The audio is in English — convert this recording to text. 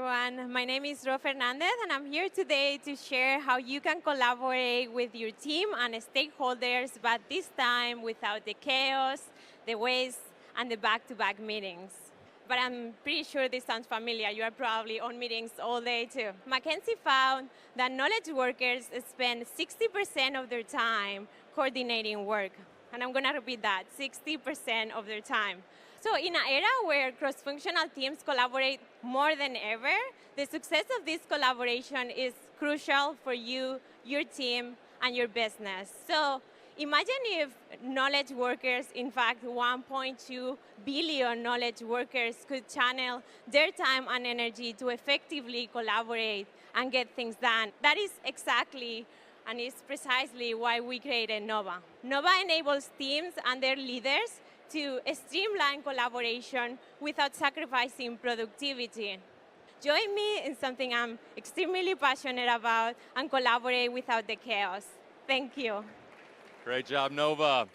everyone. My name is Fernandez, and I'm here today to share how you can collaborate with your team and stakeholders, but this time without the chaos, the waste, and the back-to-back meetings. But I'm pretty sure this sounds familiar. You are probably on meetings all day too. McKinsey found that knowledge workers spend 60% of their time coordinating work. And I'm going to repeat that, 60% of their time. So in an era where cross-functional teams collaborate more than ever, the success of this collaboration is crucial for you, your team, and your business. So imagine if knowledge workers, in fact, 1.2 billion knowledge workers could channel their time and energy to effectively collaborate and get things done. That is exactly and is precisely why we created Nova. Nova enables teams and their leaders to streamline collaboration without sacrificing productivity. Join me in something I'm extremely passionate about and collaborate without the chaos. Thank you. Great job, Nova.